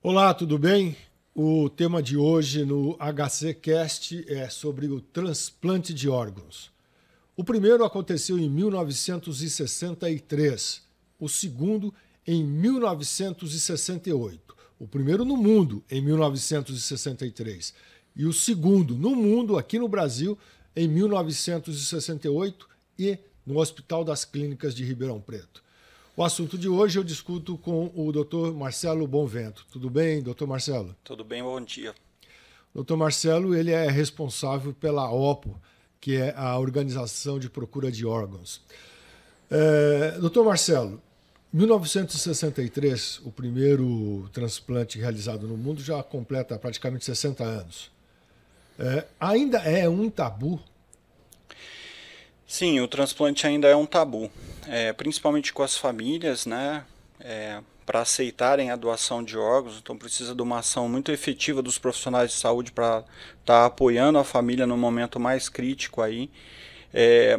Olá, tudo bem? O tema de hoje no HCcast é sobre o transplante de órgãos. O primeiro aconteceu em 1963, o segundo em 1968. O primeiro no mundo em 1963 e o segundo no mundo, aqui no Brasil, em 1968 e no Hospital das Clínicas de Ribeirão Preto. O assunto de hoje eu discuto com o Dr. Marcelo Bonvento. Tudo bem, Dr. Marcelo? Tudo bem, bom dia. O Dr. Marcelo, ele é responsável pela OPO, que é a Organização de Procura de Órgãos. Dr. Marcelo, 1963, o primeiro transplante realizado no mundo, já completa praticamente 60 anos. Ainda é um tabu? Sim, o transplante ainda é um tabu, principalmente com as famílias, né? Para aceitarem a doação de órgãos, então precisa de uma ação muito efetiva dos profissionais de saúde para estar apoiando a família no momento mais crítico aí.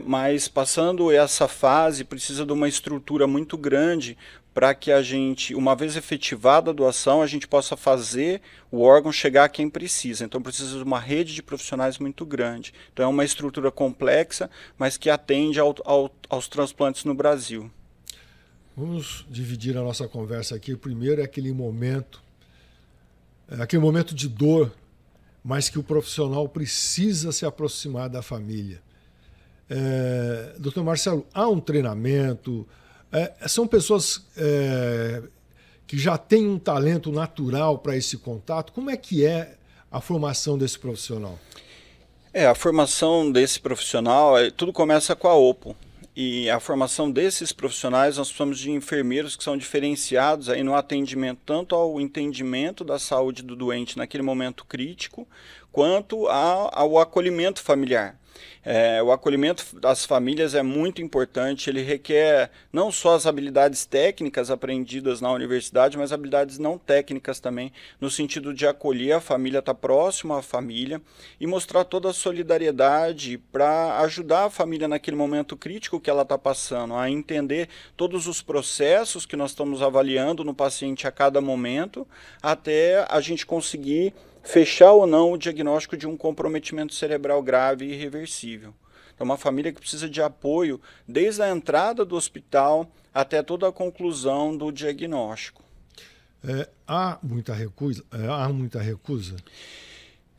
Mas passando essa fase, precisa de uma estrutura muito grande para que a gente, uma vez efetivada a doação, a gente possa fazer o órgão chegar a quem precisa. Então precisa de uma rede de profissionais muito grande. Então é uma estrutura complexa, mas que atende aos transplantes no Brasil. Vamos dividir a nossa conversa aqui. O primeiro é aquele momento de dor, mas que o profissional precisa se aproximar da família. Doutor Marcelo, há um treinamento? São pessoas que já têm um talento natural para esse contato? Como é que é a formação desse profissional? A formação desse profissional, tudo começa com a OPO. E a formação desses profissionais, nós precisamos de enfermeiros que são diferenciados aí no atendimento, tanto ao entendimento da saúde do doente naquele momento crítico, quanto ao acolhimento familiar. O acolhimento das famílias é muito importante, ele requer não só as habilidades técnicas aprendidas na universidade, mas habilidades não técnicas também, no sentido de acolher a família, estar próximo à família e mostrar toda a solidariedade para ajudar a família naquele momento crítico que ela está passando, a entender todos os processos que nós estamos avaliando no paciente a cada momento, até a gente conseguir fechar ou não o diagnóstico de um comprometimento cerebral grave e irreversível. É uma família que precisa de apoio desde a entrada do hospital até toda a conclusão do diagnóstico. Há muita recusa? Há muita recusa?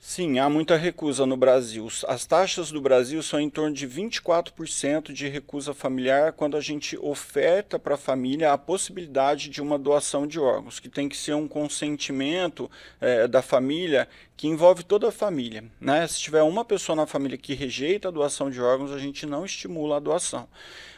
Sim, há muita recusa no Brasil. As taxas do Brasil são em torno de 24% de recusa familiar quando a gente oferta para a família a possibilidade de uma doação de órgãos, que tem que ser um consentimento da família que envolve toda a família, né? Se tiver uma pessoa na família que rejeita a doação de órgãos, a gente não estimula a doação.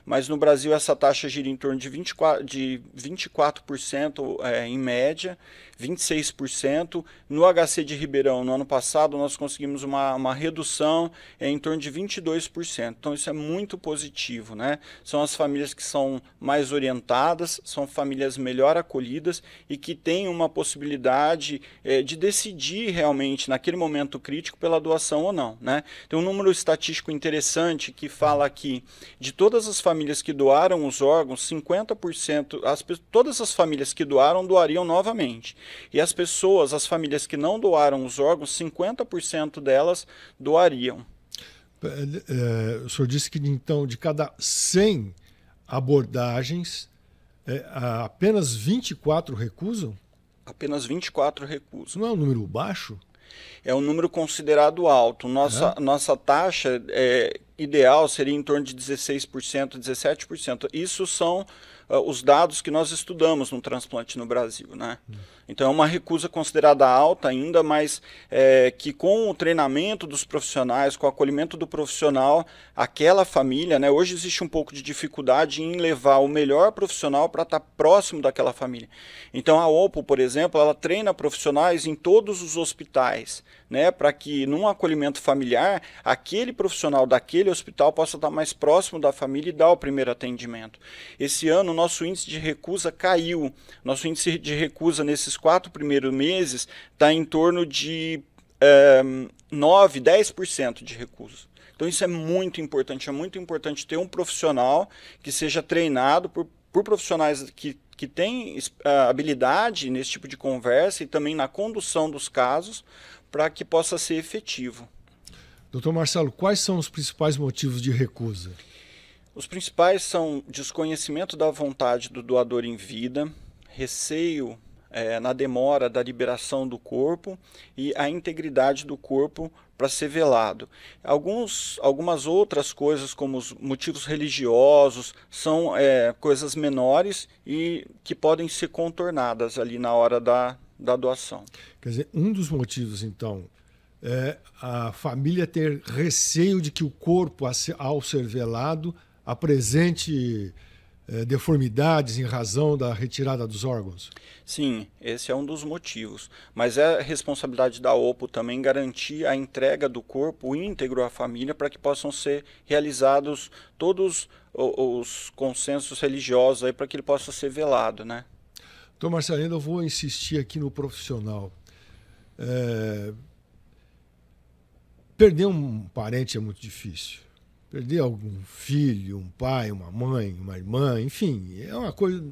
Mas no Brasil essa taxa gira em torno de 24% em média, 26%. No HC de Ribeirão, no ano passado, nós conseguimos uma redução em torno de 22%. Então isso é muito positivo, né? São as famílias que são mais orientadas, são famílias melhor acolhidas e que têm uma possibilidade de decidir realmente naquele momento crítico pela doação ou não, né? Tem um número estatístico interessante que fala que de todas as famílias que doaram os órgãos, 50%, todas as famílias que doariam novamente. E as famílias que não doaram os órgãos, 50% delas doariam. O senhor disse que, então, de cada 100 abordagens, apenas 24 recusam? Apenas 24 recusam. Não é um número baixo? É um número considerado alto. Nossa taxa ideal seria em torno de 16%, 17%. Isso são os dados que nós estudamos no transplante no Brasil, né? Então é uma recusa considerada alta ainda, mas que com o treinamento dos profissionais, com o acolhimento do profissional, aquela família, né? Hoje existe um pouco de dificuldade em levar o melhor profissional para estar próximo daquela família. Então a OPO, por exemplo, ela treina profissionais em todos os hospitais, né? Para que num acolhimento familiar, aquele profissional daquele hospital possa estar mais próximo da família e dar o primeiro atendimento. Esse ano o nosso índice de recusa caiu. Nosso índice de recusa nesses 4 primeiros meses está em torno de 9, 10% de recusa. Então isso é muito importante ter um profissional que seja treinado por profissionais que que tem habilidade nesse tipo de conversa e também na condução dos casos para que possa ser efetivo. Doutor Marcelo, quais são os principais motivos de recusa? Os principais são desconhecimento da vontade do doador em vida, receio na demora da liberação do corpo e a integridade do corpo para ser velado. Algumas outras coisas, como os motivos religiosos, são coisas menores e que podem ser contornadas ali na hora da doação. Quer dizer, um dos motivos, então, é a família ter receio de que o corpo, ao ser velado, apresente deformidades em razão da retirada dos órgãos? Sim, esse é um dos motivos. Mas é responsabilidade da OPO também garantir a entrega do corpo íntegro à família para que possam ser realizados todos os consensos religiosos aí para que ele possa ser velado, né? Então, Marcelino, eu vou insistir aqui no profissional. Perder um parente é muito difícil. Perder algum filho, um pai, uma mãe, uma irmã, enfim, é uma coisa...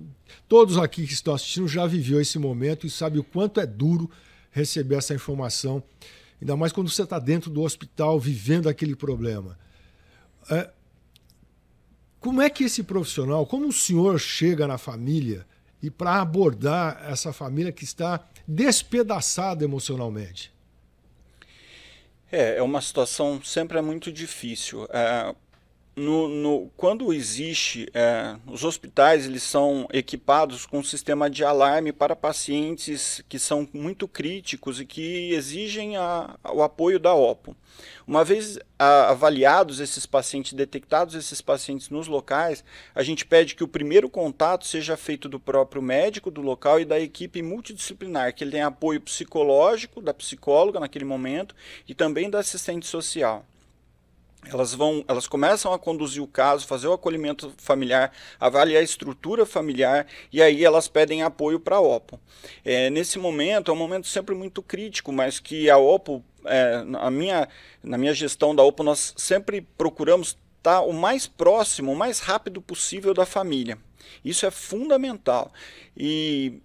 Todos aqui que estão assistindo já viveu esse momento e sabem o quanto é duro receber essa informação, ainda mais quando você está dentro do hospital vivendo aquele problema. Como é que esse profissional, como o senhor chega na família e para abordar essa família que está despedaçada emocionalmente? É uma situação sempre muito difícil. Quando existe, os hospitais eles são equipados com um sistema de alarme para pacientes que são muito críticos e que exigem o apoio da OPO. Uma vez avaliados esses pacientes, detectados esses pacientes nos locais, a gente pede que o primeiro contato seja feito do próprio médico do local e da equipe multidisciplinar, que ele tenha apoio psicológico, da psicóloga naquele momento e também da assistente social. Elas começam a conduzir o caso, fazer o acolhimento familiar, avaliar a estrutura familiar e aí elas pedem apoio para a OPO. Nesse momento, é um momento sempre muito crítico, mas que a OPO, na minha gestão da OPO, nós sempre procuramos estar o mais próximo, o mais rápido possível da família. Isso é fundamental. E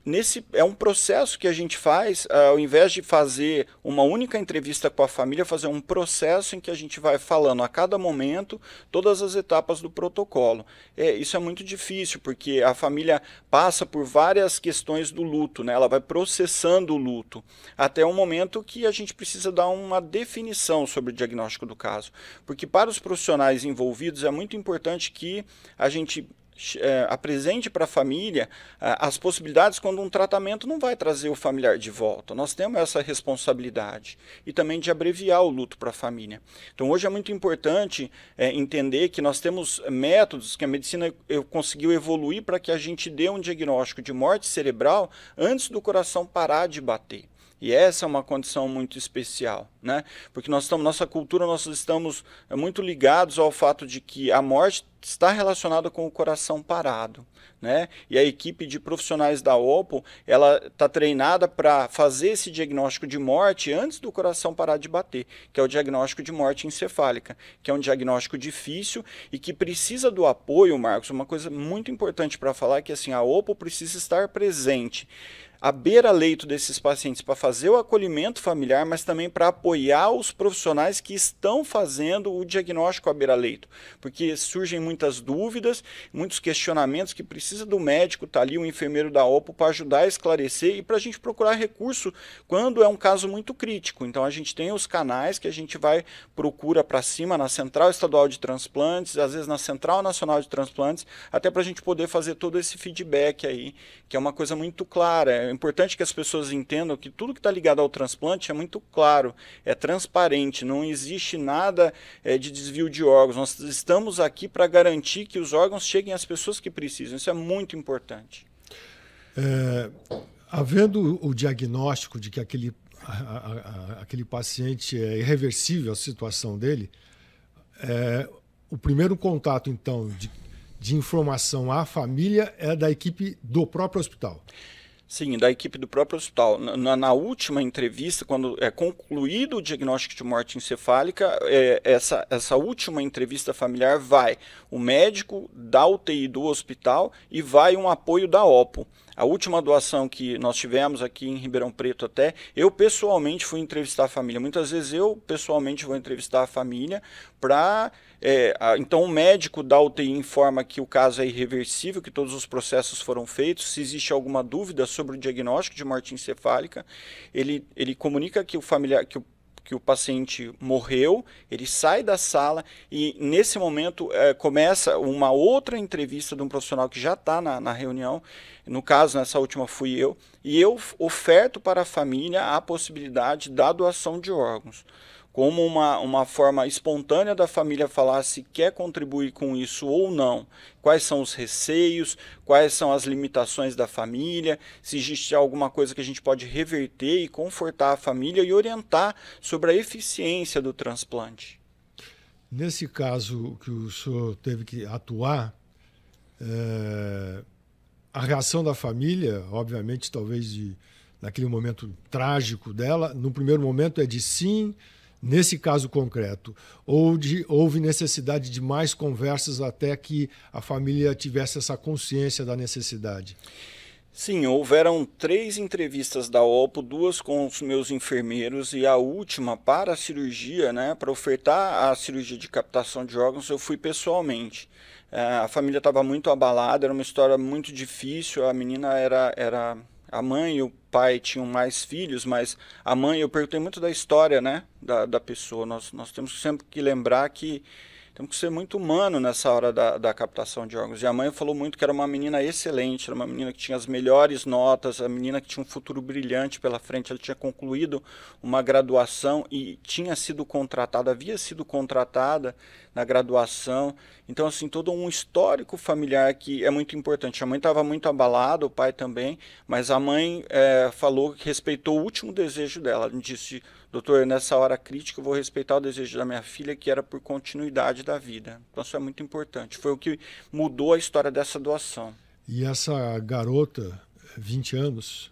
é um processo que a gente faz, ao invés de fazer uma única entrevista com a família, fazer um processo em que a gente vai falando a cada momento todas as etapas do protocolo. Isso é muito difícil, porque a família passa por várias questões do luto, né? Ela vai processando o luto, até um momento que a gente precisa dar uma definição sobre o diagnóstico do caso. Porque para os profissionais envolvidos é muito importante que a gente apresente para a família as possibilidades quando um tratamento não vai trazer o familiar de volta. Nós temos essa responsabilidade e também de abreviar o luto para a família. Então hoje é muito importante entender que nós temos métodos que a medicina conseguiu evoluir para que a gente dê um diagnóstico de morte cerebral antes do coração parar de bater. E essa é uma condição muito especial, né? Porque nossa cultura, nós estamos muito ligados ao fato de que a morte está relacionada com o coração parado, né? E a equipe de profissionais da OPO, ela está treinada para fazer esse diagnóstico de morte antes do coração parar de bater, que é o diagnóstico de morte encefálica, que é um diagnóstico difícil e que precisa do apoio, Marcos. Uma coisa muito importante para falar é que assim, a OPO precisa estar presente à beira-leito desses pacientes para fazer o acolhimento familiar, mas também para apoiar os profissionais que estão fazendo o diagnóstico à beira-leito, porque surgem muitas dúvidas, muitos questionamentos que precisa do médico, tá ali o enfermeiro da OPO para ajudar a esclarecer e para a gente procurar recurso quando é um caso muito crítico. Então a gente tem os canais que a gente procura para cima na Central Estadual de Transplantes, às vezes na Central Nacional de Transplantes, até para a gente poder fazer todo esse feedback aí, que é uma coisa muito clara. É importante que as pessoas entendam que tudo que está ligado ao transplante é muito claro, é transparente, não existe nada de desvio de órgãos. Nós estamos aqui para garantir que os órgãos cheguem às pessoas que precisam. Isso é muito importante. Havendo o diagnóstico de que aquele paciente é irreversível a situação dele, o primeiro contato, então, de informação à família é da equipe do próprio hospital. Sim, da equipe do próprio hospital. Na última entrevista, quando é concluído o diagnóstico de morte encefálica, essa última entrevista familiar vai o médico da UTI do hospital e vai um apoio da OPO. A última doação que nós tivemos aqui em Ribeirão Preto até, eu pessoalmente fui entrevistar a família. Muitas vezes eu pessoalmente vou entrevistar a família para... então o médico da UTI informa que o caso é irreversível, que todos os processos foram feitos. Se existe alguma dúvida sobre o diagnóstico de morte encefálica, ele comunica que o familiar... que o paciente morreu, ele sai da sala e nesse momento começa uma outra entrevista de um profissional que já está na reunião, no caso nessa última fui eu, e eu oferto para a família a possibilidade da doação de órgãos, como uma forma espontânea da família falar se quer contribuir com isso ou não, quais são os receios, quais são as limitações da família, se existe alguma coisa que a gente pode reverter e confortar a família e orientar sobre a eficiência do transplante. Nesse caso que o senhor teve que atuar, a reação da família, obviamente, talvez naquele momento trágico dela, no primeiro momento é de sim. Nesse caso concreto, houve necessidade de mais conversas até que a família tivesse essa consciência da necessidade? Sim, houveram 3 entrevistas da OPO, 2 com os meus enfermeiros e a última para a cirurgia, né, para ofertar a cirurgia de captação de órgãos, eu fui pessoalmente. A família estava muito abalada, era uma história muito difícil, a menina era a mãe e o pai tinham mais filhos, mas a mãe, eu perguntei muito da história, né, da pessoa. Nós temos sempre que lembrar que temos que ser muito humano nessa hora da captação de órgãos. E a mãe falou muito que era uma menina excelente, era uma menina que tinha as melhores notas, a menina que tinha um futuro brilhante pela frente, ela tinha concluído uma graduação e tinha sido contratada, havia sido contratada na graduação. Então, assim, todo um histórico familiar que é muito importante. A mãe estava muito abalada, o pai também, mas a mãe falou que respeitou o último desejo dela. Ela disse: doutor, nessa hora crítica eu vou respeitar o desejo da minha filha, que era por continuidade da vida. Então isso é muito importante. Foi o que mudou a história dessa doação. E essa garota, 20 anos,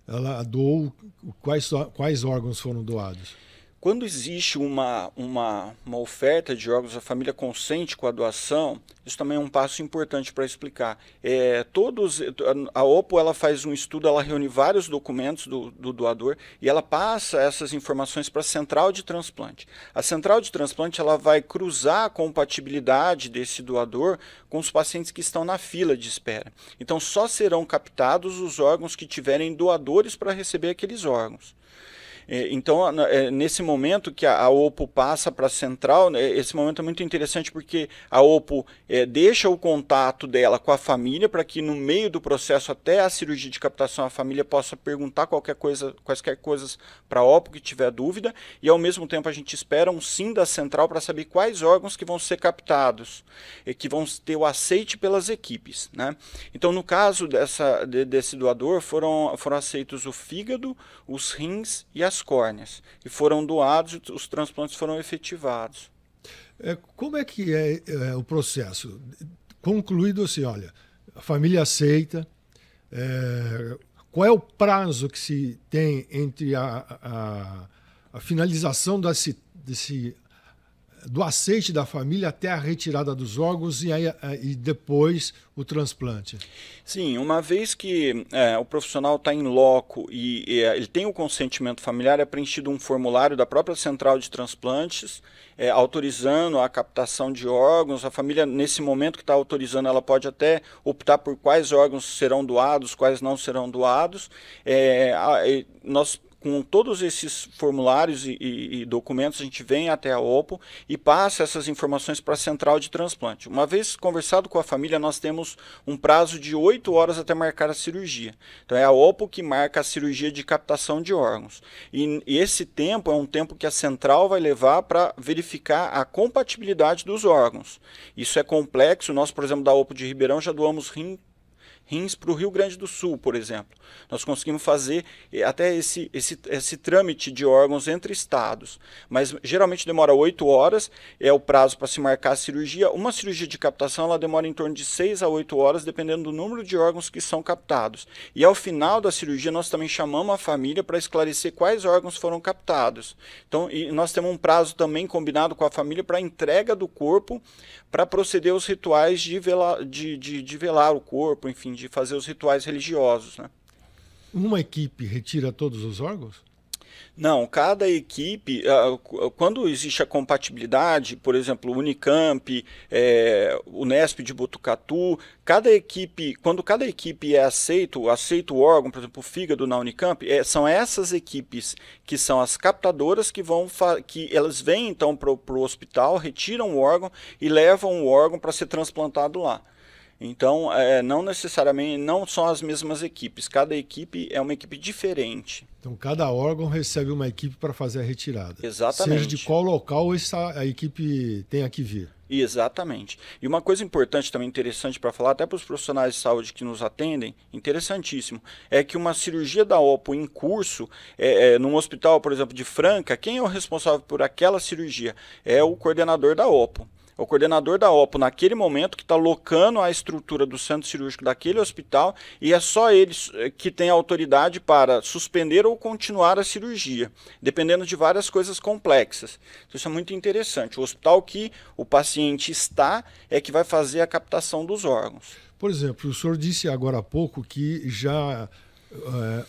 ela doou... Quais órgãos foram doados? Quando existe uma oferta de órgãos, a família consente com a doação, isso também é um passo importante para explicar. A OPO ela faz um estudo, ela reúne vários documentos do doador e ela passa essas informações para a central de transplante. A central de transplante ela vai cruzar a compatibilidade desse doador com os pacientes que estão na fila de espera. Então só serão captados os órgãos que tiverem doadores para receber aqueles órgãos. Então, nesse momento que a OPO passa para a central, esse momento é muito interessante porque a OPO deixa o contato dela com a família para que no meio do processo até a cirurgia de captação a família possa perguntar quaisquer coisas para a OPO que tiver dúvida, e ao mesmo tempo a gente espera um sim da central para saber quais órgãos que vão ser captados, que vão ter o aceite pelas equipes, né? Então, no caso desse doador, foram aceitos o fígado, os rins e as córneas, e foram doados, os transplantes foram efetivados. Como é que é o processo? Concluído assim, olha, a família aceita, qual é o prazo que se tem entre a finalização do aceite da família até a retirada dos órgãos e depois o transplante? Sim, uma vez que o profissional está em loco e ele tem o consentimento familiar, é preenchido um formulário da própria central de transplantes, autorizando a captação de órgãos. A família, nesse momento que está autorizando, ela pode até optar por quais órgãos serão doados, quais não serão doados. Nós, com todos esses formulários e documentos, a gente vem até a OPO e passa essas informações para a central de transplante. Uma vez conversado com a família, nós temos um prazo de 8 horas até marcar a cirurgia. Então é a OPO que marca a cirurgia de captação de órgãos. E esse tempo é um tempo que a central vai levar para verificar a compatibilidade dos órgãos. Isso é complexo. Nós, por exemplo, da OPO de Ribeirão, já doamos rins para o Rio Grande do Sul, por exemplo. Nós conseguimos fazer até esse trâmite de órgãos entre estados, mas geralmente demora 8 horas, é o prazo para se marcar a cirurgia. Uma cirurgia de captação ela demora em torno de 6 a 8 horas, dependendo do número de órgãos que são captados. E ao final da cirurgia nós também chamamos a família para esclarecer quais órgãos foram captados. Então, e nós temos um prazo também combinado com a família para a entrega do corpo, para proceder aos rituais de velar o corpo, enfim, de fazer os rituais religiosos, né? Uma equipe retira todos os órgãos? Não, cada equipe, quando existe a compatibilidade, por exemplo, Unicamp, Unesp de Botucatu, quando cada equipe é aceita o órgão, por exemplo, o fígado na Unicamp, são essas equipes que são as captadoras que elas vêm então para o hospital, retiram o órgão e levam o órgão para ser transplantado lá. Então, não necessariamente, não são as mesmas equipes, cada equipe é uma equipe diferente. Então, cada órgão recebe uma equipe para fazer a retirada. Exatamente. Seja de qual local a equipe tenha que vir. Exatamente. E uma coisa importante também, interessante para falar, até para os profissionais de saúde que nos atendem, interessantíssimo, é que uma cirurgia da OPO em curso, num hospital, por exemplo, de Franca, quem é o responsável por aquela cirurgia? É o coordenador da OPO. O coordenador da OPO, naquele momento, que está locando a estrutura do centro cirúrgico daquele hospital, e é só ele que tem autoridade para suspender ou continuar a cirurgia, dependendo de várias coisas complexas. Então, isso é muito interessante. O hospital que o paciente está é que vai fazer a captação dos órgãos. Por exemplo, o senhor disse agora há pouco que já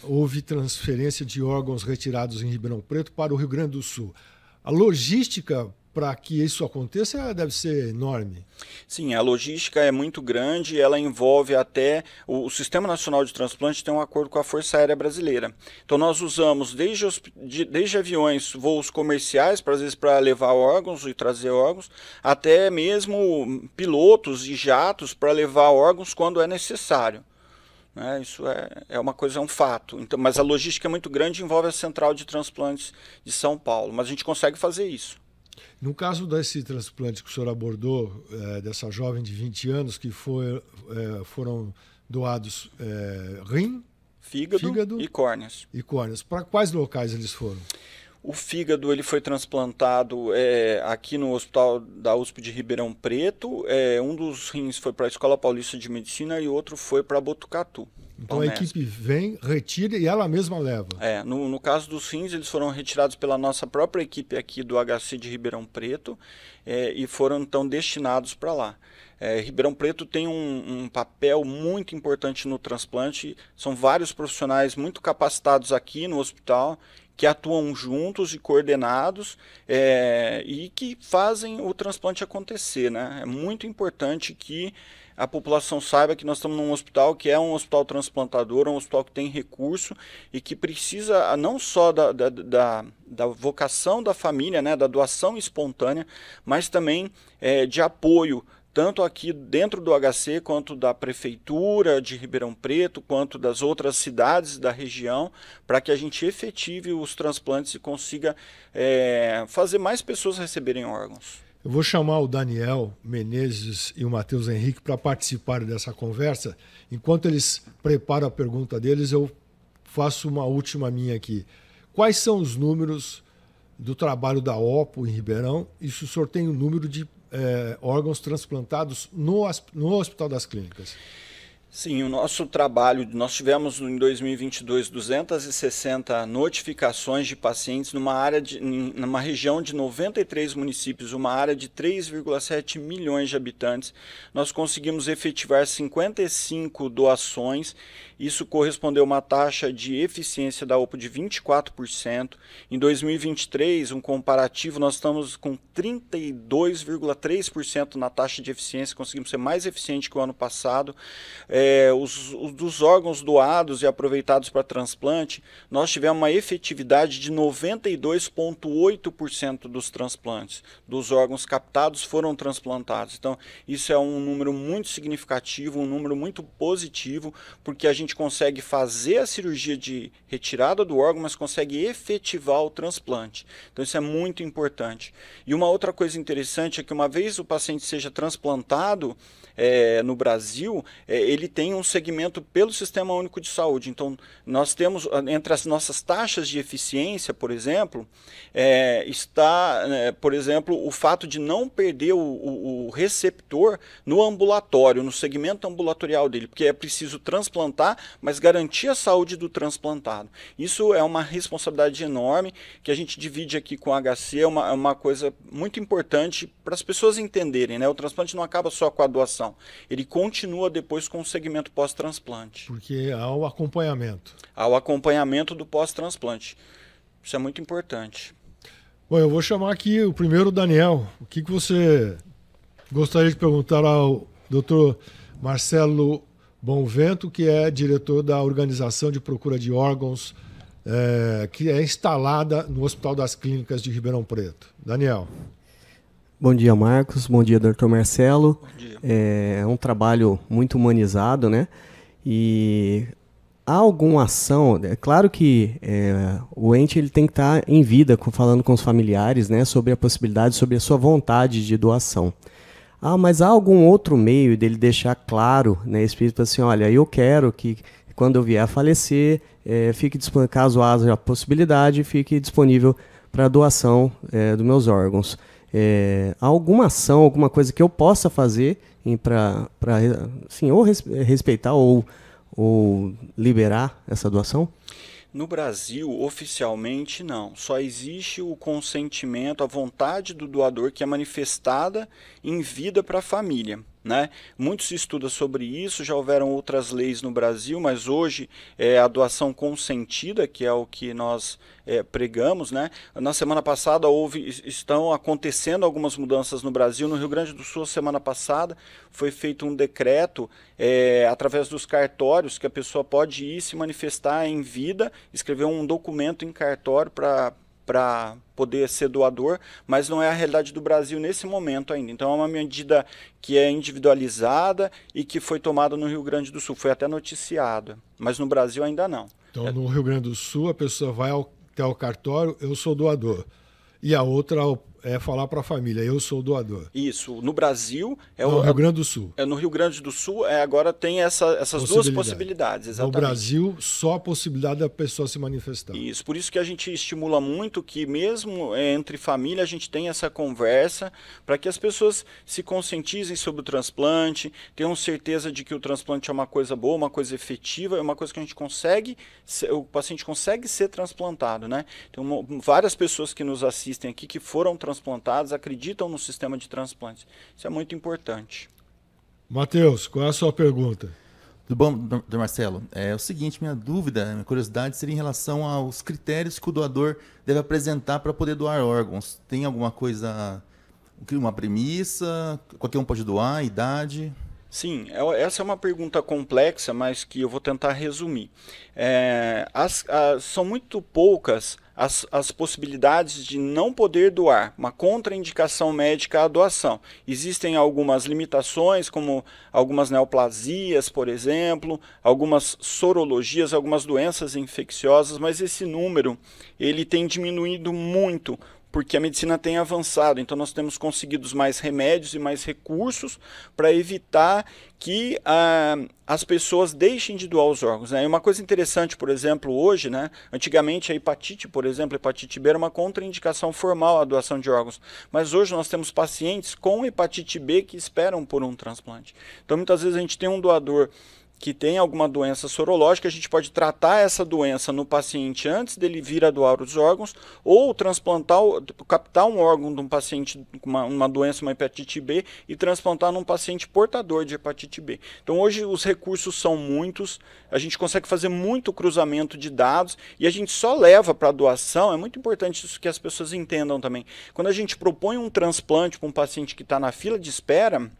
houve transferência de órgãos retirados em Ribeirão Preto para o Rio Grande do Sul. A logística para que isso aconteça deve ser enorme. Sim, a logística é muito grande, ela envolve até o Sistema Nacional de Transplante tem um acordo com a Força Aérea Brasileira. Então nós usamos desde aviões, voos comerciais, às vezes para levar órgãos e trazer órgãos, até mesmo pilotos e jatos para levar órgãos quando é necessário. Isso é uma coisa, é um fato. Então, mas a logística é muito grande, envolve a Central de Transplantes de São Paulo, mas a gente consegue fazer isso. No caso desse transplante que o senhor abordou, dessa jovem de 20 anos que foram doados rim, fígado e córneas. Para quais locais eles foram? O fígado ele foi transplantado aqui no hospital da USP de Ribeirão Preto. Um dos rins foi para a Escola Paulista de Medicina e outro foi para Botucatu. Então a equipe vem, retira e ela mesma leva. No caso dos rins, eles foram retirados pela nossa própria equipe aqui do HC de Ribeirão Preto e foram então destinados para lá. Ribeirão Preto tem um papel muito importante no transplante. São vários profissionais muito capacitados aqui no hospital que atuam juntos e coordenados e que fazem o transplante acontecer, né? É muito importante que a população saiba que nós estamos num hospital que é um hospital transplantador, um hospital que tem recurso e que precisa não só da vocação da família, né, da doação espontânea, mas também de apoio, tanto aqui dentro do HC, quanto da Prefeitura de Ribeirão Preto, quanto das outras cidades da região, para que a gente efetive os transplantes e consiga fazer mais pessoas receberem órgãos. Eu vou chamar o Daniel Menezes e o Matheus Henrique para participar dessa conversa. Enquanto eles preparam a pergunta deles, eu faço uma última minha aqui. Quais são os números do trabalho da OPO em Ribeirão e se o senhor tem o número de órgãos transplantados no Hospital das Clínicas? Sim, o nosso trabalho, nós tivemos em 2022 260 notificações de pacientes numa região de 93 municípios, uma área de 3,7 milhões de habitantes. Nós conseguimos efetivar 55 doações, isso correspondeu a uma taxa de eficiência da OPO de 24%. Em 2023, um comparativo, nós estamos com 32,3% na taxa de eficiência, conseguimos ser mais eficiente que o ano passado. Dos órgãos doados e aproveitados para transplante, nós tivemos uma efetividade de 92,8% dos transplantes. Dos órgãos captados foram transplantados. Então, isso é um número muito significativo, um número muito positivo, porque a gente consegue fazer a cirurgia de retirada do órgão, mas consegue efetivar o transplante. Então, isso é muito importante. E uma outra coisa interessante é que uma vez o paciente seja transplantado no Brasil, ele tem um segmento pelo Sistema Único de Saúde. Então, nós temos, entre as nossas taxas de eficiência, por exemplo, está, por exemplo, o fato de não perder o receptor no ambulatório, no segmento ambulatorial dele, porque é preciso transplantar, mas garantir a saúde do transplantado. Isso é uma responsabilidade enorme que a gente divide aqui com o HC, é uma coisa muito importante para as pessoas entenderem, né? O transplante não acaba só com a doação, ele continua depois com o segmento pós-transplante. Porque há o acompanhamento. Há o acompanhamento do pós-transplante. Isso é muito importante. Bom, eu vou chamar aqui o primeiro Daniel. O que você gostaria de perguntar ao Dr. Marcelo Bonvento, que é diretor da Organização de Procura de Órgãos, que é instalada no Hospital das Clínicas de Ribeirão Preto. Daniel. Bom dia, Marcos. Bom dia, Dr. Marcelo. Bom dia. É um trabalho muito humanizado, né? E há alguma ação? É claro que o ente ele tem que estar em vida, falando com os familiares, né, sobre a possibilidade, sobre a sua vontade de doação. Mas há algum outro meio dele deixar claro, né, espírito assim, olha, eu quero que quando eu vier a falecer, fique disponível, caso haja a possibilidade, fique disponível para doação dos meus órgãos. Há alguma ação, alguma coisa que eu possa fazer para assim, ou respeitar ou liberar essa doação? No Brasil, oficialmente, não. Só existe o consentimento, a vontade do doador que é manifestada em vida para a família, né? Muito se estuda sobre isso, já houveram outras leis no Brasil, mas hoje é a doação consentida, que é o que nós pregamos, né? Na semana passada estão acontecendo algumas mudanças no Brasil. No Rio Grande do Sul, semana passada, foi feito um decreto através dos cartórios que a pessoa pode ir se manifestar em vida, escrever um documento em cartório para poder ser doador, mas não é a realidade do Brasil nesse momento ainda. Então é uma medida que é individualizada e que foi tomada no Rio Grande do Sul, foi até noticiada, mas no Brasil ainda não. Então no Rio Grande do Sul a pessoa vai até o cartório, eu sou doador, e a outra é falar para a família, eu sou doador. Isso, no Brasil... No Rio Grande do Sul. No Rio Grande do Sul agora tem essas duas possibilidades. Exatamente. No Brasil, só a possibilidade da pessoa se manifestar. Isso, por isso que a gente estimula muito que mesmo entre família a gente tenha essa conversa para que as pessoas se conscientizem sobre o transplante, tenham certeza de que o transplante é uma coisa boa, uma coisa efetiva, é uma coisa que a gente consegue, o paciente consegue ser transplantado, né? Tem várias pessoas que nos assistem aqui que foram transplantados, acreditam no sistema de transplantes. Isso é muito importante. Matheus, qual é a sua pergunta? Tudo bom, Dr. Marcelo? É o seguinte, minha dúvida, minha curiosidade seria em relação aos critérios que o doador deve apresentar para poder doar órgãos. Tem alguma coisa, uma premissa? Qualquer um pode doar, idade? Sim, essa é uma pergunta complexa, mas que eu vou tentar resumir. São muito poucas as possibilidades de não poder doar, uma contraindicação médica à doação. Existem algumas limitações, como algumas neoplasias, por exemplo, algumas sorologias, algumas doenças infecciosas, mas esse número ele tem diminuído muito, porque a medicina tem avançado, então nós temos conseguido mais remédios e mais recursos para evitar que as pessoas deixem de doar os órgãos, né? E uma coisa interessante, por exemplo, hoje, né? Antigamente a hepatite, por exemplo, a hepatite B era uma contraindicação formal à doação de órgãos, mas hoje nós temos pacientes com hepatite B que esperam por um transplante. Então muitas vezes a gente tem um doador que tem alguma doença sorológica, a gente pode tratar essa doença no paciente antes dele vir a doar os órgãos, ou captar um órgão de um paciente com uma doença, uma hepatite B, e transplantar num paciente portador de hepatite B. Então hoje os recursos são muitos, a gente consegue fazer muito cruzamento de dados, e a gente só leva para a doação, é muito importante isso que as pessoas entendam também. Quando a gente propõe um transplante para um paciente que está na fila de espera,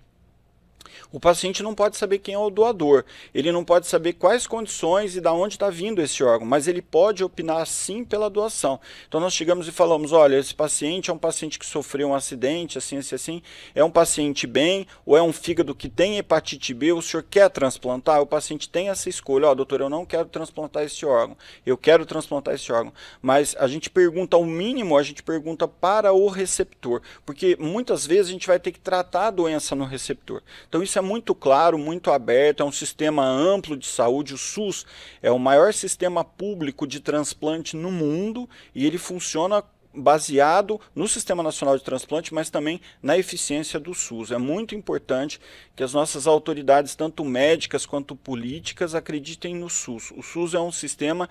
o paciente não pode saber quem é o doador, ele não pode saber quais condições e de onde está vindo esse órgão, mas ele pode opinar sim pela doação. Então nós chegamos e falamos, olha, esse paciente é um paciente que sofreu um acidente, assim, é um paciente bem, ou é um fígado que tem hepatite B, o senhor quer transplantar? O paciente tem essa escolha, ó, doutor, eu não quero transplantar esse órgão, eu quero transplantar esse órgão, mas a gente pergunta ao mínimo, a gente pergunta para o receptor, porque muitas vezes a gente vai ter que tratar a doença no receptor. Então isso isso é muito claro, muito aberto, é um sistema amplo de saúde. O SUS é o maior sistema público de transplante no mundo e ele funciona baseado no Sistema Nacional de Transplante, mas também na eficiência do SUS. É muito importante que as nossas autoridades, tanto médicas quanto políticas, acreditem no SUS. O SUS é um sistema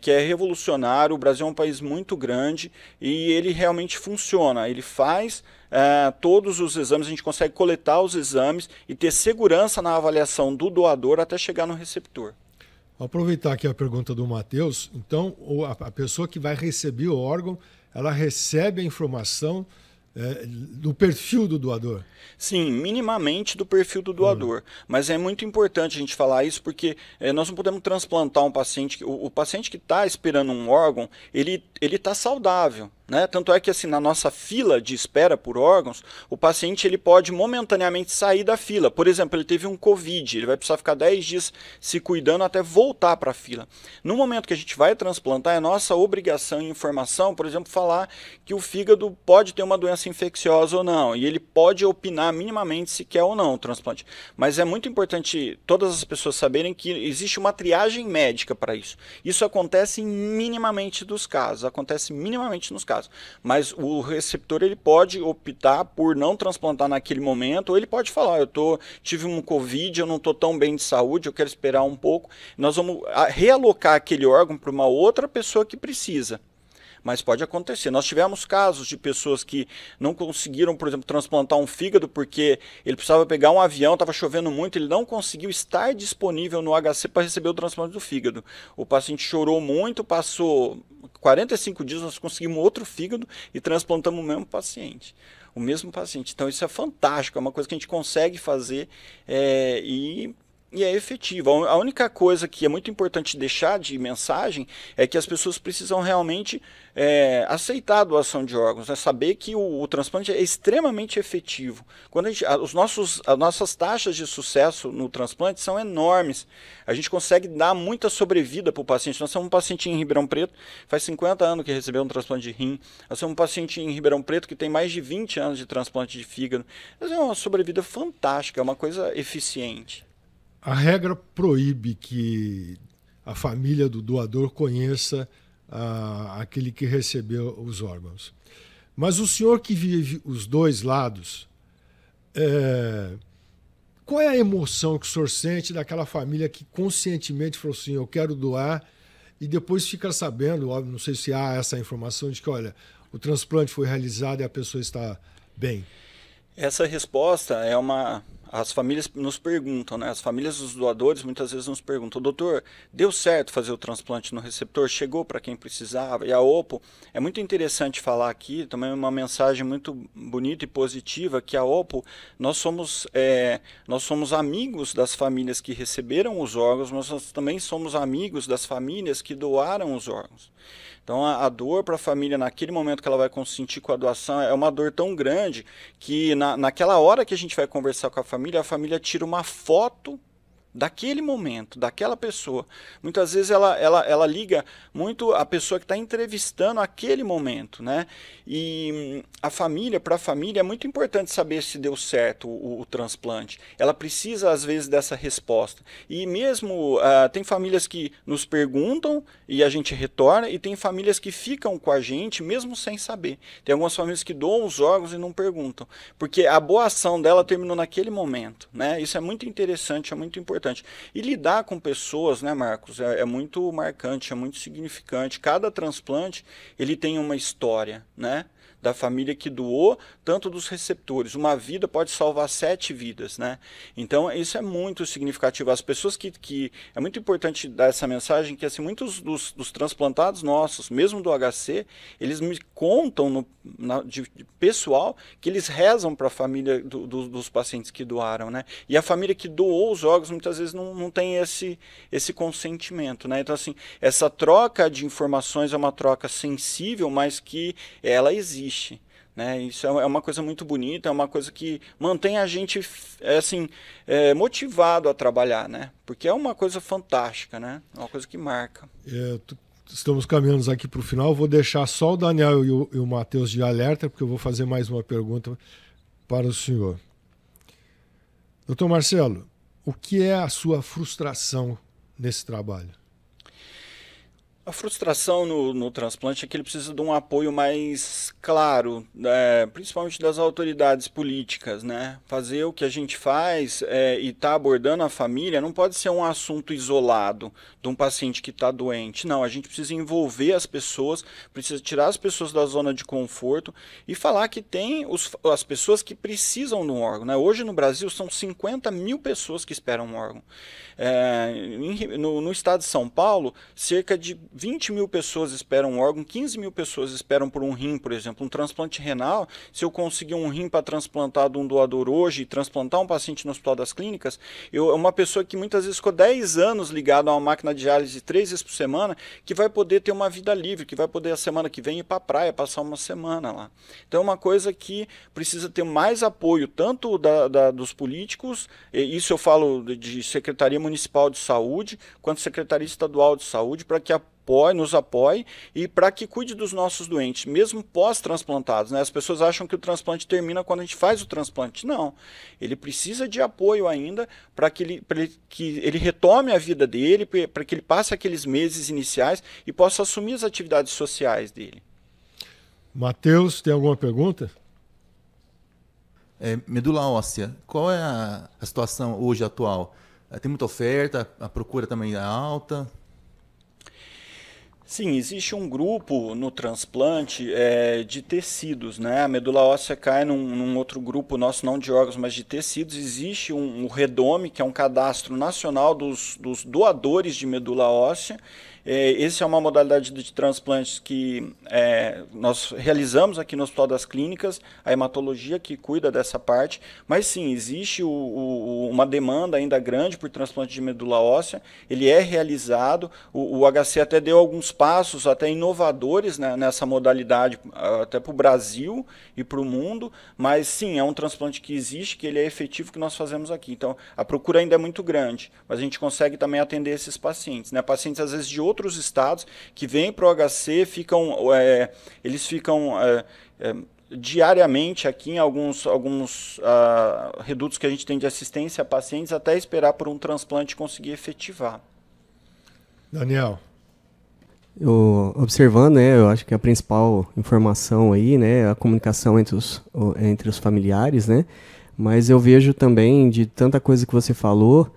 que é revolucionário, o Brasil é um país muito grande e ele realmente funciona, ele faz todos os exames, a gente consegue coletar os exames e ter segurança na avaliação do doador até chegar no receptor. Vou aproveitar aqui a pergunta do Matheus. Então, a pessoa que vai receber o órgão, ela recebe a informação do perfil do doador? Sim, minimamente do perfil do doador. Mas é muito importante a gente falar isso porque nós não podemos transplantar um paciente. O paciente que está esperando um órgão, ele está saudável. Né? Tanto é que assim, na nossa fila de espera por órgãos, o paciente ele pode momentaneamente sair da fila. Por exemplo, ele teve um Covid, ele vai precisar ficar 10 dias se cuidando até voltar para a fila. No momento que a gente vai transplantar, é nossa obrigação e informação, por exemplo, falar que o fígado pode ter uma doença infecciosa ou não, e ele pode opinar minimamente se quer ou não o transplante. Mas é muito importante todas as pessoas saberem que existe uma triagem médica para isso. Isso acontece minimamente nos casos, mas o receptor ele pode optar por não transplantar naquele momento, ou ele pode falar, tive um Covid, eu não estou tão bem de saúde, eu quero esperar um pouco. Nós vamos realocar aquele órgão para uma outra pessoa que precisa. Mas pode acontecer. Nós tivemos casos de pessoas que não conseguiram, por exemplo, transplantar um fígado porque ele precisava pegar um avião, estava chovendo muito, ele não conseguiu estar disponível no HC para receber o transplante do fígado. O paciente chorou muito, passou 45 dias, nós conseguimos outro fígado e transplantamos o mesmo paciente. Então isso é fantástico, é uma coisa que a gente consegue fazer e é efetivo. A única coisa que é muito importante deixar de mensagem é que as pessoas precisam realmente aceitar a doação de órgãos, né? Saber que o transplante é extremamente efetivo. Quando as nossas taxas de sucesso no transplante são enormes. A gente consegue dar muita sobrevida para o paciente. Nós temos um paciente em Ribeirão Preto, faz 50 anos que recebeu um transplante de rim. Nós temos um paciente em Ribeirão Preto que tem mais de 20 anos de transplante de fígado. É uma sobrevida fantástica, é uma coisa eficiente. A regra proíbe que a família do doador conheça aquele que recebeu os órgãos. Mas o senhor que vive os dois lados, qual é a emoção que o senhor sente daquela família que conscientemente falou assim, eu quero doar, e depois fica sabendo, não sei se há essa informação de que, olha, o transplante foi realizado e a pessoa está bem? Essa resposta as famílias nos perguntam, né? As famílias dos doadores muitas vezes nos perguntam, doutor, deu certo fazer o transplante no receptor? Chegou para quem precisava? E a OPO, é muito interessante falar aqui, também uma mensagem muito bonita e positiva, que a OPO, nós somos amigos das famílias que receberam os órgãos, mas nós também somos amigos das famílias que doaram os órgãos. Então a dor para a família naquele momento que ela vai consentir com a doação é uma dor tão grande que naquela hora que a gente vai conversar com a família tira uma foto daquele momento, daquela pessoa. Muitas vezes ela liga muito a pessoa que está entrevistando aquele momento, né? E para a família é muito importante saber se deu certo o transplante. Ela precisa às vezes dessa resposta. E mesmo tem famílias que nos perguntam e a gente retorna, e tem famílias que ficam com a gente mesmo sem saber. Tem algumas famílias que doam os órgãos e não perguntam, porque a boa ação dela terminou naquele momento, né? Isso é muito interessante, é muito importante. E lidar com pessoas, né, Marcos, é muito marcante, é muito significante. Cada transplante, ele tem uma história, né? Da família que doou, tanto dos receptores. Uma vida pode salvar 7 vidas, né? Então, isso é muito significativo. As pessoas que é muito importante dar essa mensagem, que assim, muitos dos transplantados nossos, mesmo do HC, eles me contam de pessoal que eles rezam para a família dos pacientes que doaram, né? E a família que doou os órgãos, muitas vezes não tem esse consentimento, né? Então, assim, essa troca de informações é uma troca sensível, mas que ela existe. Né? Isso é uma coisa muito bonita, é uma coisa que mantém a gente motivado a trabalhar, né? Porque é uma coisa fantástica, né? É uma coisa que marca. Estamos caminhando aqui para o final, vou deixar só o Daniel e o Matheus de alerta, porque eu vou fazer mais uma pergunta para o senhor. Doutor Marcelo, o que é a sua frustração nesse trabalho? A frustração no transplante é que ele precisa de um apoio mais claro, principalmente das autoridades políticas, né? Fazer o que a gente faz e estar abordando a família não pode ser um assunto isolado de um paciente que está doente. Não, a gente precisa envolver as pessoas, precisa tirar as pessoas da zona de conforto e falar que tem as pessoas que precisam de um órgão, né? Hoje no Brasil são 50 mil pessoas que esperam um órgão. No estado de São Paulo, cerca de 20 mil pessoas esperam um órgão, 15 mil pessoas esperam por um rim, por exemplo. Um transplante renal, se eu conseguir um rim para transplantar de um doador hoje e transplantar um paciente no Hospital das Clínicas, uma pessoa que muitas vezes ficou 10 anos ligada a uma máquina de diálise 3 vezes por semana, que vai poder ter uma vida livre, que vai poder a semana que vem ir para a praia, passar uma semana lá. Então é uma coisa que precisa ter mais apoio, tanto dos políticos, isso eu falo de Secretaria Municipal de Saúde, quanto Secretaria Estadual de Saúde, para que nos apoie e para que cuide dos nossos doentes, mesmo pós-transplantados, né? As pessoas acham que o transplante termina quando a gente faz o transplante. Não, ele precisa de apoio ainda para que ele retome a vida dele, para que ele passe aqueles meses iniciais e possa assumir as atividades sociais dele. Matheus, tem alguma pergunta? Medula óssea, qual é a situação hoje atual? Tem muita oferta, a procura também é alta? Sim, existe um grupo no transplante de tecidos, né? A medula óssea cai num outro grupo nosso, não de órgãos, mas de tecidos. Existe um REDOME, que é um cadastro nacional dos doadores de medula óssea. Essa é uma modalidade de transplantes que nós realizamos aqui no Hospital das Clínicas, a hematologia que cuida dessa parte, mas sim, existe uma demanda ainda grande por transplante de medula óssea, ele é realizado, o HC até deu alguns passos até inovadores, né, nessa modalidade, até para o Brasil e para o mundo, mas sim, é um transplante que existe, que ele é efetivo, que nós fazemos aqui. Então, a procura ainda é muito grande, mas a gente consegue também atender esses pacientes, né? Pacientes às vezes de outros estados que vêm para o HC, eles ficam diariamente aqui em alguns redutos que a gente tem de assistência a pacientes, até esperar por um transplante conseguir efetivar. Daniel. Observando, né, eu acho que a principal informação aí, né, a comunicação entre os familiares, né, mas eu vejo também de tanta coisa que você falou,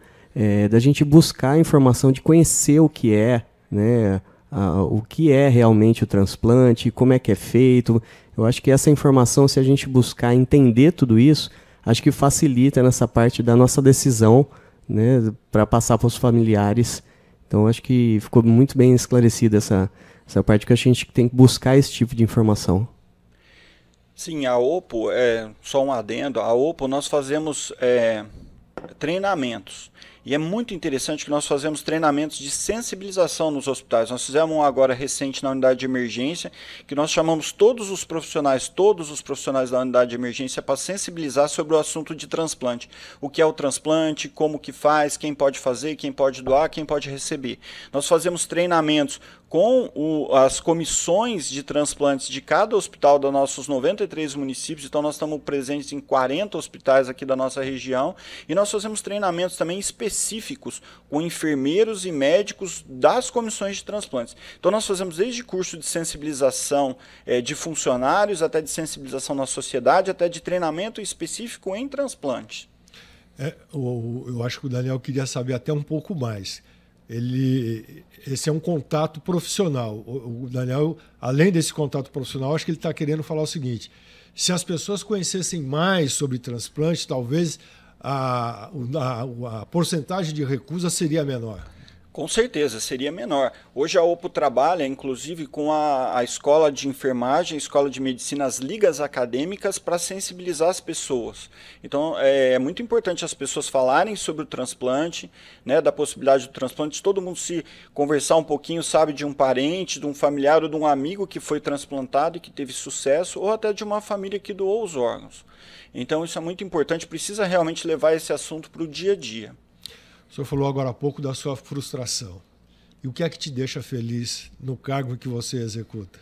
da gente buscar informação, de conhecer o que é, né, o que é realmente o transplante, como é que é feito. Eu acho que essa informação, se a gente buscar entender tudo isso, acho que facilita nessa parte da nossa decisão, né, para passar para os familiares. Então, acho que ficou muito bem esclarecida essa parte, que a gente tem que buscar esse tipo de informação. Sim, a OPO, só um adendo, a OPO nós fazemos treinamentos. E é muito interessante que nós fazemos treinamentos de sensibilização nos hospitais. Nós fizemos um agora recente na unidade de emergência, que nós chamamos todos os profissionais da unidade de emergência para sensibilizar sobre o assunto de transplante. O que é o transplante, como que faz, quem pode fazer, quem pode doar, quem pode receber. Nós fazemos treinamentos com as comissões de transplantes de cada hospital dos nossos 93 municípios, então nós estamos presentes em 40 hospitais aqui da nossa região, e nós fazemos treinamentos também específicos com enfermeiros e médicos das comissões de transplantes. Então nós fazemos desde curso de sensibilização de funcionários, até de sensibilização na sociedade, até de treinamento específico em transplante. Eu acho que o Daniel queria saber até um pouco mais. Esse é um contato profissional. O Daniel, além desse contato profissional, acho que ele está querendo falar o seguinte: se as pessoas conhecessem mais sobre transplante, talvez a porcentagem de recusa seria menor. Com certeza, seria menor. Hoje a OPO trabalha, inclusive, com a escola de enfermagem, a escola de medicina, as ligas acadêmicas, para sensibilizar as pessoas. Então, é muito importante as pessoas falarem sobre o transplante, né, da possibilidade do transplante. Se todo mundo se conversar um pouquinho, sabe, de um parente, de um familiar ou de um amigo que foi transplantado e que teve sucesso, ou até de uma família que doou os órgãos. Então, isso é muito importante, precisa realmente levar esse assunto para o dia a dia. O senhor falou agora há pouco da sua frustração. E o que é que te deixa feliz no cargo que você executa?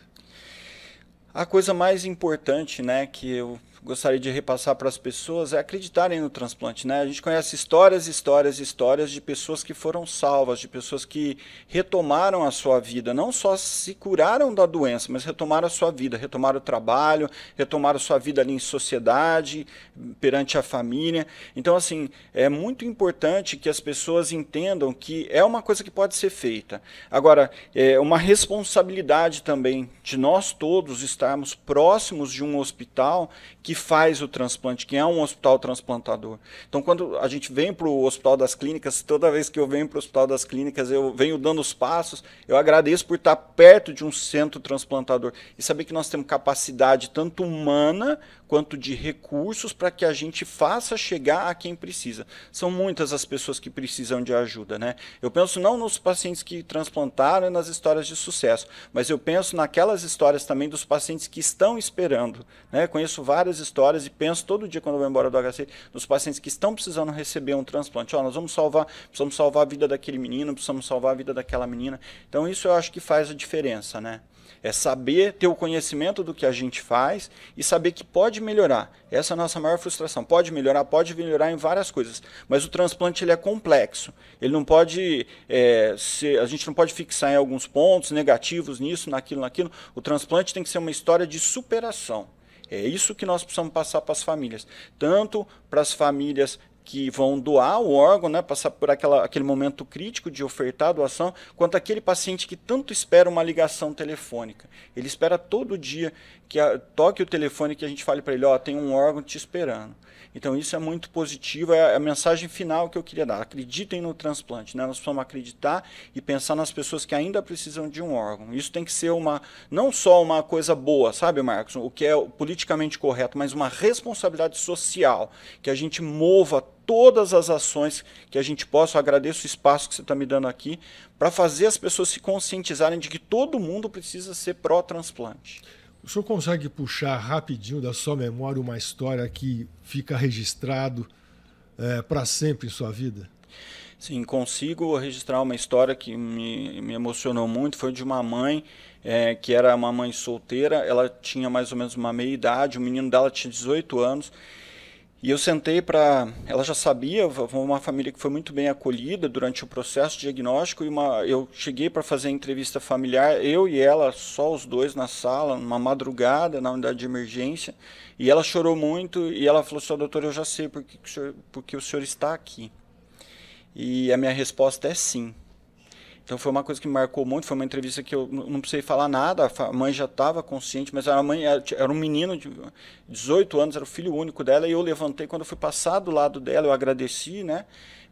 A coisa mais importante, né, que eu gostaria de repassar para as pessoas é acreditarem no transplante, né? A gente conhece histórias de pessoas que foram salvas, de pessoas que retomaram a sua vida, não só se curaram da doença, mas retomaram a sua vida, retomaram o trabalho, retomaram a sua vida ali em sociedade, perante a família. Então, assim, é muito importante que as pessoas entendam que é uma coisa que pode ser feita. Agora, é uma responsabilidade também de nós todos estarmos próximos de um hospital que faz o transplante, que é um hospital transplantador. Então, quando a gente vem para o Hospital das Clínicas, toda vez que eu venho para o Hospital das Clínicas, eu venho dando os passos, eu agradeço por estar perto de um centro transplantador e saber que nós temos capacidade tanto humana quanto de recursos para que a gente faça chegar a quem precisa. São muitas as pessoas que precisam de ajuda, né? Eu penso não nos pacientes que transplantaram e nas histórias de sucesso, mas eu penso naquelas histórias também dos pacientes que estão esperando, né? Conheço várias histórias e penso todo dia quando eu vou embora do HC, nos pacientes que estão precisando receber um transplante. Ó, nós precisamos salvar a vida daquele menino, precisamos salvar a vida daquela menina. Então isso eu acho que faz a diferença, né? É saber, ter o conhecimento do que a gente faz e saber que pode melhorar. Essa é a nossa maior frustração. Pode melhorar em várias coisas. Mas o transplante ele é complexo. Ele não pode a gente não pode fixar em alguns pontos negativos nisso, naquilo. O transplante tem que ser uma história de superação. É isso que nós precisamos passar para as famílias. Tanto para as famílias que vão doar o órgão, né, passar por aquele momento crítico de ofertar a doação, quanto aquele paciente que tanto espera uma ligação telefônica. Ele espera todo dia que toque o telefone e que a gente fale para ele, ó, tem um órgão te esperando. Então isso é muito positivo, é a mensagem final que eu queria dar. Acreditem no transplante, né? Nós precisamos acreditar e pensar nas pessoas que ainda precisam de um órgão. Isso tem que ser não só uma coisa boa, sabe, Marcos? O que é politicamente correto, mas uma responsabilidade social, que a gente mova todas as ações que a gente possa. Eu agradeço o espaço que você está me dando aqui, para fazer as pessoas se conscientizarem de que todo mundo precisa ser pró-transplante. O senhor consegue puxar rapidinho da sua memória uma história que fica registrado para sempre em sua vida? Sim, consigo registrar uma história que me emocionou muito. Foi de uma mãe que era uma mãe solteira. Ela tinha mais ou menos uma meia idade, o menino dela tinha 18 anos. E eu sentei ela já sabia, uma família que foi muito bem acolhida durante o processo diagnóstico, e eu cheguei para fazer a entrevista familiar, eu e ela, só os dois na sala, numa madrugada, na unidade de emergência, e ela chorou muito, e ela falou assim, doutor, eu já sei porque o senhor está aqui. E a minha resposta é sim. Então foi uma coisa que me marcou muito, foi uma entrevista que eu não precisei falar nada, a mãe já estava consciente, mas a mãe era um menino de 18 anos, era o filho único dela, e eu levantei, quando eu fui passar do lado dela, eu agradeci, né?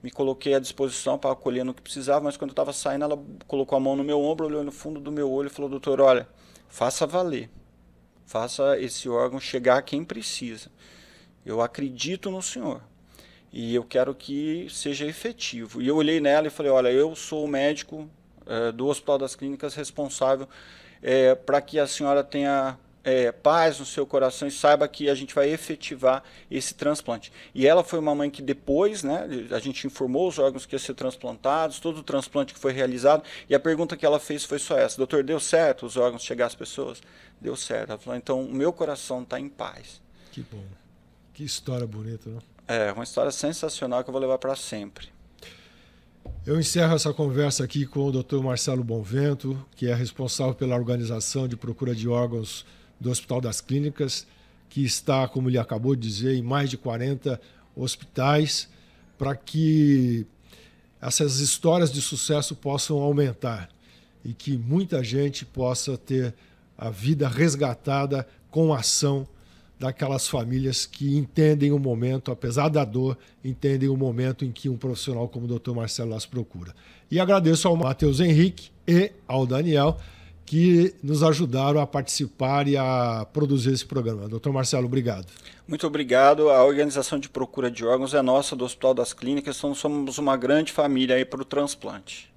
Me coloquei à disposição para acolher no que precisava, mas quando eu estava saindo, ela colocou a mão no meu ombro, olhou no fundo do meu olho e falou, doutor, olha, faça valer, faça esse órgão chegar a quem precisa. Eu acredito no senhor. E eu quero que seja efetivo. E eu olhei nela e falei, olha, eu sou o médico do Hospital das Clínicas responsável para que a senhora tenha paz no seu coração e saiba que a gente vai efetivar esse transplante. E ela foi uma mãe que depois, né, a gente informou os órgãos que iam ser transplantados, todo o transplante que foi realizado, e a pergunta que ela fez foi só essa, doutor, deu certo os órgãos chegar às pessoas? Deu certo. Ela falou, então o meu coração está em paz. Que bom. Que história bonita, né? É uma história sensacional que eu vou levar para sempre. Eu encerro essa conversa aqui com o Dr. Marcelo Bonvento, que é responsável pela organização de procura de órgãos do Hospital das Clínicas, que está, como ele acabou de dizer, em mais de 40 hospitais, para que essas histórias de sucesso possam aumentar e que muita gente possa ter a vida resgatada com a ação daquelas famílias que entendem o momento, apesar da dor, entendem o momento em que um profissional como o Dr. Marcelo as procura. E agradeço ao Matheus Henrique e ao Daniel, que nos ajudaram a participar e a produzir esse programa. Dr. Marcelo, obrigado. Muito obrigado. A organização de procura de órgãos é nossa, do Hospital das Clínicas, então somos uma grande família aí para o transplante.